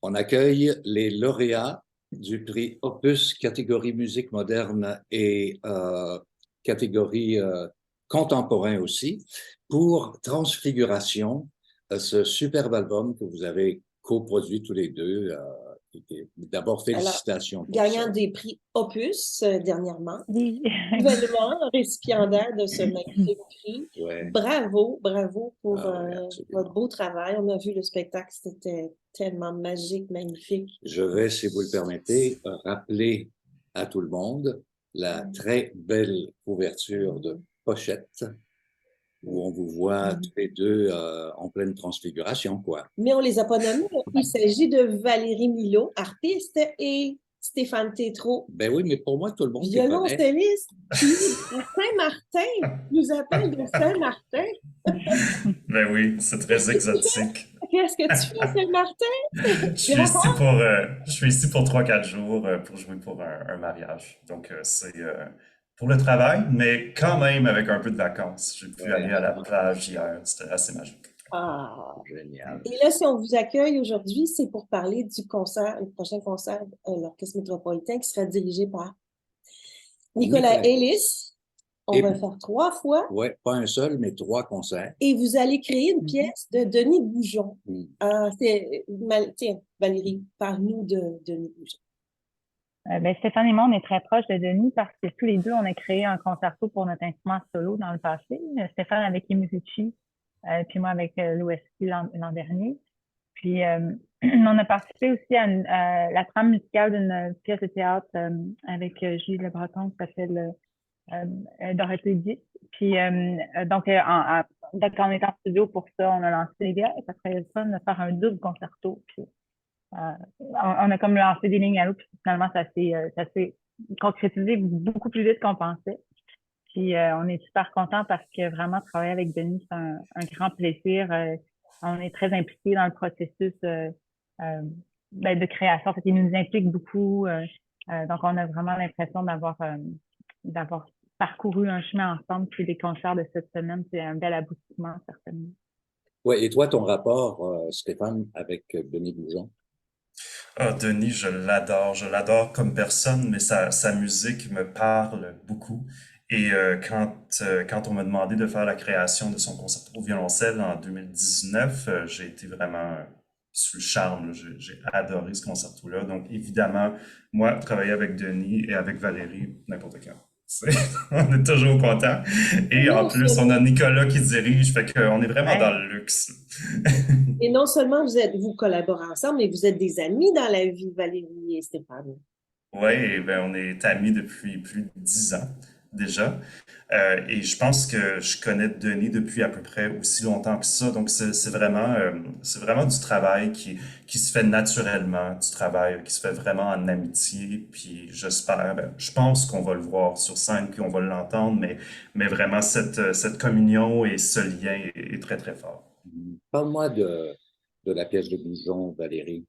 On accueille les lauréats du prix Opus catégorie musique moderne et catégorie contemporain aussi pour Transfiguration, ce superbe album que vous avez coproduit tous les deux. D'abord, Alors, félicitations pour gagnant ça. des prix Opus dernièrement, Oui. nouvellement récipiendaire de ce magnifique prix. Ouais. Bravo, bravo pour Ah oui, votre absolument. beau travail. On a vu le spectacle, c'était tellement magique, magnifique. Je vais, si vous le permettez, rappeler à tout le monde la très belle couverture de pochette où on vous voit tous les deux en pleine transfiguration, quoi. Mais on les a pas nommés. Il s'agit de Valérie Milot, harpiste, et Stéphane Tétrault, Ben oui, mais pour moi, tout le monde les connaît. violoncelliste, qui est à Saint-Martin. Il nous appelle de Saint-Martin. Ben oui, c'est très exotique. Qu'est-ce que tu fais à Saint-Martin? Je suis ici pour 3 4 jours pour jouer pour un mariage. Donc, c'est pour le travail, mais quand même avec un peu de vacances. J'ai pu Ouais, aller à la plage hier. C'était assez magique. Ah. génial. Et là, si on vous accueille aujourd'hui, c'est pour parler du concert, le prochain concert de l'Orchestre métropolitain qui sera dirigé par Nicolas Ellis. On va le faire 3 fois. Oui, pas un seul, mais 3 concerts. Et vous allez créer une pièce de Denis Goujon. Tiens, Valérie, parle-nous de Denis Goujon. Stéphane et moi, on est très proches de Denis parce que tous les deux, on a créé un concerto pour notre instrument solo dans le passé. Stéphane avec Imuzici, puis moi avec l'OSQ l'an dernier. Puis, on a participé aussi à la trame musicale d'une pièce de théâtre avec Gilles Le Breton qui s'appelle Dorothée 10. Puis, donc, quand on est en studio pour ça, on a lancé l'idée, ça serait le fun de faire un double concerto. Puis, on a comme lancé des lignes à l'eau, puis finalement, ça s'est concrétisé beaucoup plus vite qu'on pensait. Puis, on est super contents parce que vraiment, travailler avec Denis, c'est un grand plaisir. On est très impliqués dans le processus de création. En fait, il nous implique beaucoup. Donc, on a vraiment l'impression d'avoir parcouru un chemin ensemble. Puis les concerts de cette semaine, c'est un bel aboutissement, certainement. Oui, et toi, ton rapport, Stéphane, avec Denis Goujon? Ah, Denis, je l'adore comme personne, mais sa musique me parle beaucoup. Et quand on m'a demandé de faire la création de son concerto au violoncelle en 2019, j'ai été vraiment sous le charme, là. J'ai adoré ce concerto-là. Donc, évidemment, moi, travailler avec Denis et avec Valérie, n'importe quand. C'est- On est toujours content. Et en Non plus, on a seulement, Nicolas qui dirige, fait qu'on est vraiment dans Ouais. le luxe. et non seulement vous collaborez ensemble, mais vous êtes des amis dans la vie, Valérie et Stéphane. Oui, ben on est amis depuis plus de 10 ans déjà. Et je pense que je connais Denis depuis à peu près aussi longtemps que ça. Donc c'est vraiment du travail qui se fait naturellement, du travail qui se fait vraiment en amitié. Puis j'espère, ben, je pense qu'on va le voir sur scène, qu'on va l'entendre, mais vraiment cette communion et ce lien est très très fort. Parle-moi de la pièce de Goujon, Valérie.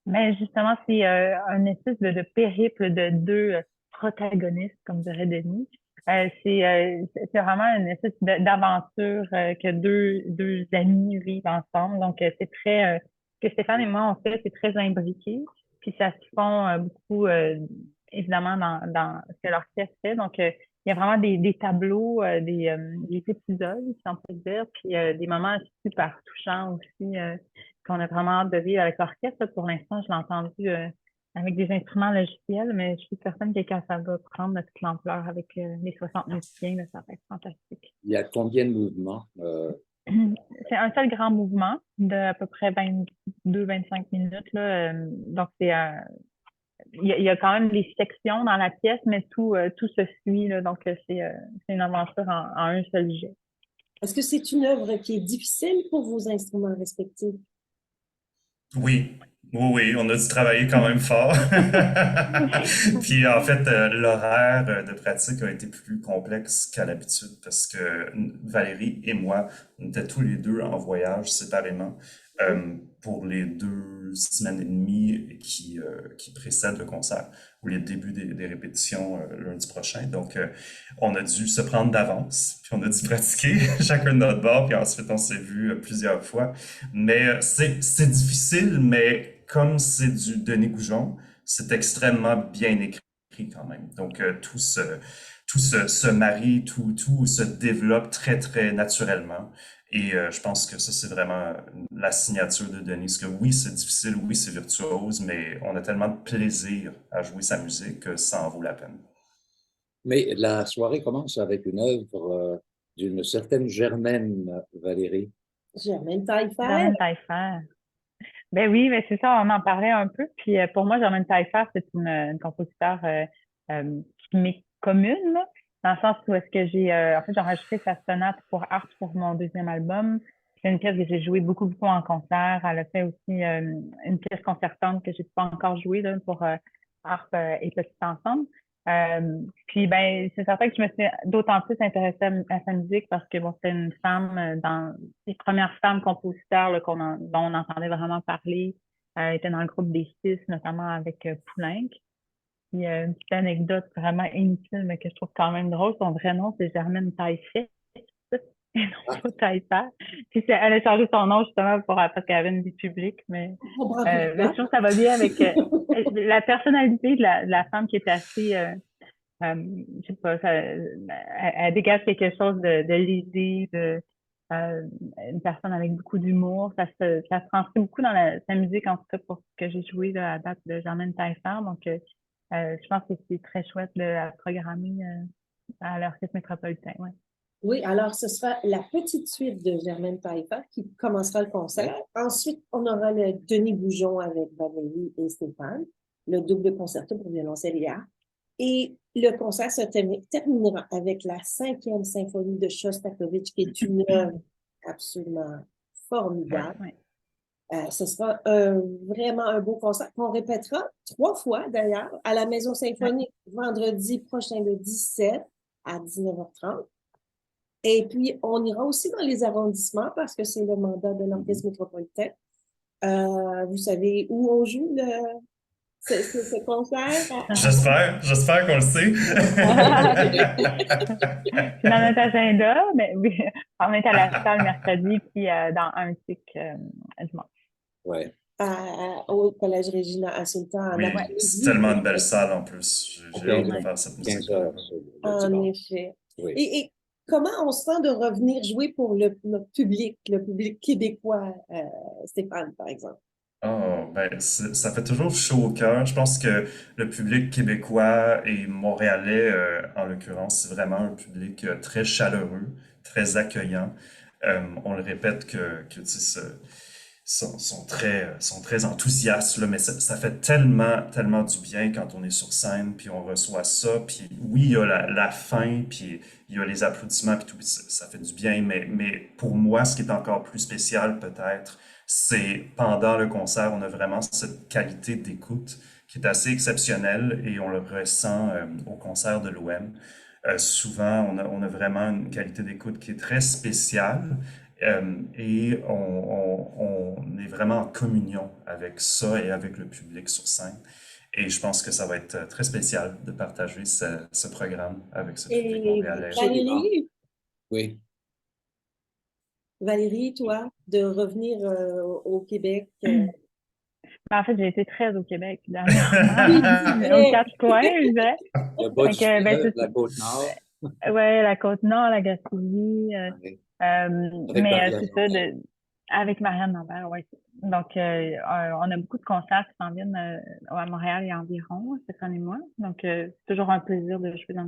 Mais justement, c'est un espèce de périple de deux protagonistes, comme dirait Denis. C'est vraiment une espèce d'aventure que deux amis vivent ensemble. Donc, c'est très... ce que Stéphane et moi, on fait, c'est très imbriqué. Puis, ça se fond beaucoup, évidemment, dans ce que l'orchestre fait. Donc, il y a vraiment des tableaux, des épisodes, si on peut dire, puis des moments super touchants aussi. Qu'on a vraiment hâte de vivre avec l'orchestre. Pour l'instant, je l'ai entendu avec des instruments logiciels, mais je suis certaine que quand ça va prendre toute l'ampleur avec les 60 musiciens, là, ça va être fantastique. Il y a combien de mouvements? C'est un seul grand mouvement de à peu près 22-25 minutes. Là. Donc, il y a quand même des sections dans la pièce, mais tout se suit. Là. Donc, c'est une aventure en un seul jet. Est-ce que c'est une œuvre qui est difficile pour vos instruments respectifs? Oui, Oui, oui, on a dû travailler quand même fort. Puis en fait, l'horaire de pratique a été plus complexe qu'à l'habitude parce que Valérie et moi, on était tous les deux en voyage séparément pour les 2 semaines et demie qui précèdent le concert ou les débuts des répétitions lundi prochain. Donc, on a dû se prendre d'avance, puis on a dû pratiquer chacun de notre bord, puis ensuite on s'est vu plusieurs fois. Mais c'est difficile, mais comme c'est du Denis Goujon, c'est extrêmement bien écrit quand même. Donc tout se marie, tout se développe très très naturellement. Et je pense que ça, c'est vraiment la signature de Denis, que oui, c'est difficile, oui, c'est virtuose, mais on a tellement de plaisir à jouer sa musique que ça en vaut la peine. Mais la soirée commence avec une œuvre d'une certaine Germaine, Valérie. Germaine Taillefer. Germaine Taillefer. Ben oui, mais c'est ça, on en parlait un peu. Puis pour moi, Germaine Taillefer, c'est une compositeur qui m'est commune, là, dans le sens où est-ce que en fait, j'ai enregistré sa sonate pour harpe pour mon deuxième album. C'est une pièce que j'ai jouée beaucoup, beaucoup en concert. Elle a fait aussi une pièce concertante que j'ai pas encore jouée là, pour harpe et petit ensemble. Puis ben, c'est certain que je me suis d'autant plus intéressée à sa musique parce que bon, c'est une femme dans les premières femmes compositeurs là, dont on entendait vraiment parler. Elle était dans le groupe des Six, notamment avec Poulenc. Puis une petite anecdote vraiment inutile, mais que je trouve quand même drôle. Son vrai nom, c'est Germaine Taillefer et non Ah, pas Taillefer. Puis elle a changé son nom justement parce qu'elle avait une vie publique, mais Je comprends mais je pourquoi. trouve que ça va bien avec la personnalité de la femme qui est assez je sais pas, elle dégage quelque chose de léger, euh, une personne avec beaucoup d'humour. Ça se transcrit beaucoup dans sa musique, en tout cas pour ce que j'ai joué là, à date de Germaine Taillefer. Donc, je pense que c'est très chouette à programmer à l'Orchestre métropolitain. Ouais. Oui, alors ce sera la petite suite de Germaine Taillefer qui commencera le concert. Ensuite, on aura le Denis Goujon avec Valérie et Stéphane, le double concerto pour violoncelle et harpe. Et le concert se terminera avec la 5e symphonie de Shostakovich, qui est une œuvre absolument Ouais. formidable. Ouais. Ce sera vraiment un beau concert qu'on répétera 3 fois d'ailleurs à la Maison Ouais. Symphonique vendredi prochain le 17 à 19h30. Et puis, on ira aussi dans les arrondissements parce que c'est le mandat de l'Orchestre métropolitain. Vous savez où on joue ce concert? J'espère qu'on le sait. C'est dans notre agenda, mais oui, on est à la salle mercredi, puis dans un tic dimanche. ouais. Au Collège Régina Assunta en Oui, c'est après-midi. tellement une belle salle en plus. À J'ai hâte de Ouais. faire cette 15 musique-là heures là-bas. le En dimanche. effet. Oui. Et comment on se sent de revenir jouer pour le public québécois, Stéphane, par exemple? Oh, ben, ça fait toujours chaud au cœur. Je pense que le public québécois et montréalais, en l'occurrence, c'est vraiment un public très chaleureux, très accueillant. On le répète que tu sais, sont très enthousiastes, là, mais ça fait tellement, tellement du bien quand on est sur scène, puis on reçoit ça, puis oui, il y a la fin, puis il y a les applaudissements, puis tout, puis ça fait du bien, mais pour moi, ce qui est encore plus spécial peut-être, c'est pendant le concert, on a vraiment cette qualité d'écoute qui est assez exceptionnelle et on le ressent au concert de l'OM. Souvent, on a vraiment une qualité d'écoute qui est très spéciale et on est vraiment en communion avec ça et avec le public sur scène. Et je pense que ça va être très spécial de partager ce programme avec ce public Et montréalais. Absolument. Valérie, Oui. Valérie, toi, de revenir au Québec. En fait, j'ai été très au Québec dernièrement, Oui, aux mais quatre coins, je dirais. Le bas Fait du que, ben, fleuve, la côte nord. ouais, la Côte-Nord, la Gaspésie, Oui. Avec mais Marianne c'est ça, Lambert. avec Marianne Lambert, ouais. Donc, on a beaucoup de concerts qui s'en viennent à Montréal et environ, Stéphane et moi. Donc, c'est toujours un plaisir de jouer dans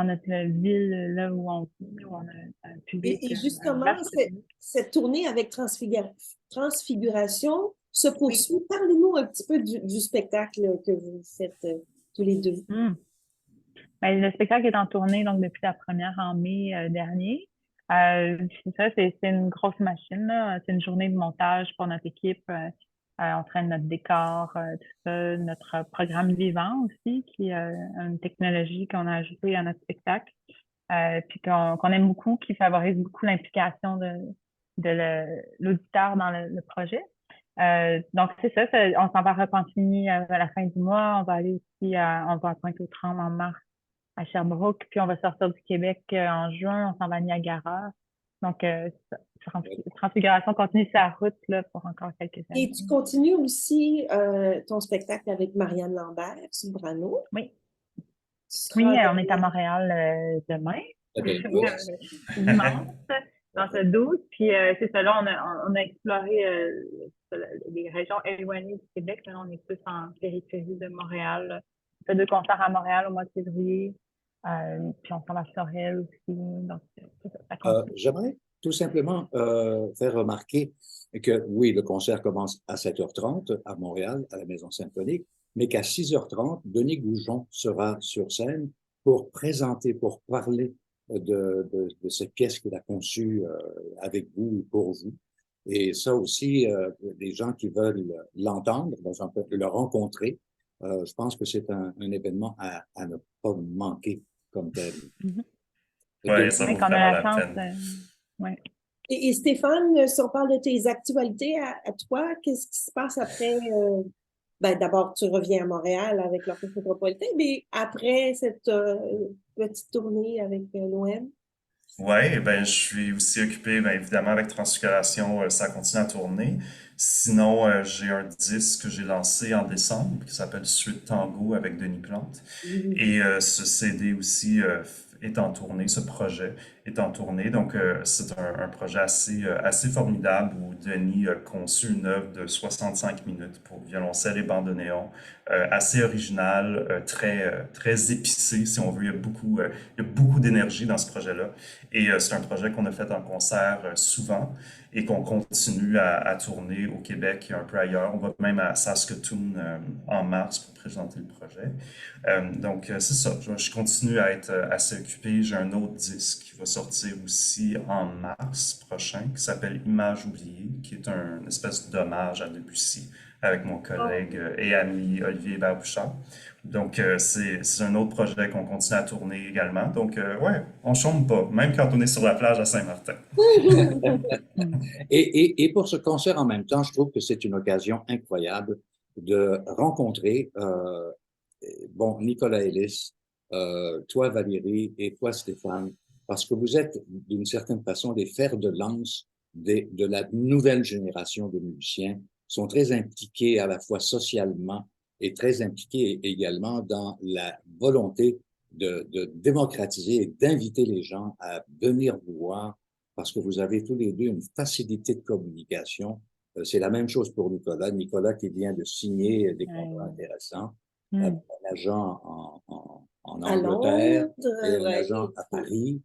notre ville, là où on vit, où on a un public, et un justement, vaste public. cette tournée avec Transfiguration se Oui. poursuit. Parlez-nous un petit peu du spectacle que vous faites tous les deux. Hmm. Ben, le spectacle est en tournée donc depuis la première en mai dernier. C'est ça, c'est une grosse machine, là. C'est une journée de montage pour notre équipe. On traîne notre décor, tout ça, notre programme vivant aussi, qui est une technologie qu'on a ajoutée à notre spectacle, puis qu'on aime beaucoup, qui favorise beaucoup l'implication de l'auditeur dans le projet. Donc, c'est ça, on s'en va à Repentigny à la fin du mois. On va aller aussi on va à Pointe-aux-Trembles en mars à Sherbrooke, puis on va sortir du Québec en juin, on s'en va à Niagara. Donc, Transfiguration continue sa route là, pour encore quelques Et années. tu continues aussi ton spectacle avec Marianne Lambert, Soprano. Oui. Tu Oui, seras on est à Montréal demain, Dimanche. dimanche, dans ce 12. Puis c'est ça, là, on a exploré les régions éloignées du Québec. Là, on est plus en périphérie de Montréal. On fait 2 concerts à Montréal au mois de février. Puis on s'en va à Sorel aussi. Donc, c'est ça, ça continue. J'aimerais tout simplement faire remarquer que oui, le concert commence à 7h30 à Montréal, à la Maison Symphonique, mais qu'à 6h30, Denis Goujon sera sur scène pour présenter, pour parler de cette pièce qu'il a conçue avec vous et pour vous. Et ça aussi, les gens qui veulent l'entendre, le rencontrer, je pense que c'est un événement à ne pas manquer comme tel. Et Ouais, Denis, ça Oui, vaut qu'on a vraiment la la chance. peine. Ouais. Et Stéphane, si on parle de tes actualités à toi, qu'est-ce qui se passe après? D'abord, tu reviens à Montréal avec l'Orchestre métropolitain, mais après cette petite tournée avec l'OM? Ouais, ben je suis aussi occupé, ben, évidemment, avec Transfiguration, ça continue à tourner. Sinon, j'ai un disque que j'ai lancé en décembre qui s'appelle Suite Tango avec Denis Plante. Et ce CD aussi est en tournée, ce projet est en tournée. Donc, c'est un projet assez formidable où Denis a conçu une œuvre de 65 minutes pour violoncelle et bandoneon, assez originale, très épicée, si on veut. Il y a beaucoup d'énergie dans ce projet-là. Et c'est un projet qu'on a fait en concert souvent et qu'on continue à tourner au Québec et un peu ailleurs. On va même à Saskatoon en mars pour présenter le projet. Donc, c'est ça. Je continue à être assez occupé. J'ai un autre disque qui va sortir aussi en mars prochain qui s'appelle Images oubliées, qui est une espèce d'hommage à Debussy avec mon collègue et ami Olivier Barbouchard. Donc, c'est un autre projet qu'on continue à tourner également. Donc, ouais, on chôme pas, même quand on est sur la plage à Saint-Martin. Et pour ce concert en même temps, je trouve que c'est une occasion incroyable de rencontrer Nicolas Ellis, toi Valérie et toi Stéphane, parce que vous êtes d'une certaine façon des fers de lance de la nouvelle génération de musiciens, sont très impliqués à la fois socialement et très impliqués également dans la volonté de démocratiser et d'inviter les gens à venir vous voir parce que vous avez tous les deux une facilité de communication. C'est la même chose pour Nicolas. Nicolas qui vient de signer des contrats intéressants, avec un agent en À Angleterre Londres, et un agent à Paris.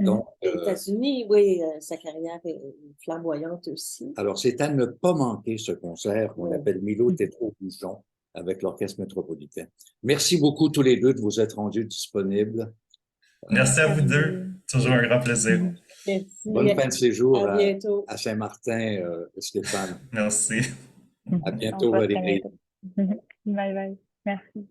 Donc, aux États-Unis, oui, sa carrière est flamboyante aussi. alors, c'est à ne pas manquer ce concert qu'on appelle Milo Tétro Goujon avec l'Orchestre métropolitain. Merci beaucoup tous les deux de vous être rendus disponibles. Merci à vous deux. Toujours un grand plaisir. Merci. Bonne fin de séjour À bientôt. à Saint-Martin, Stéphane. Merci. À bientôt, Valérie. Bye bye. Merci.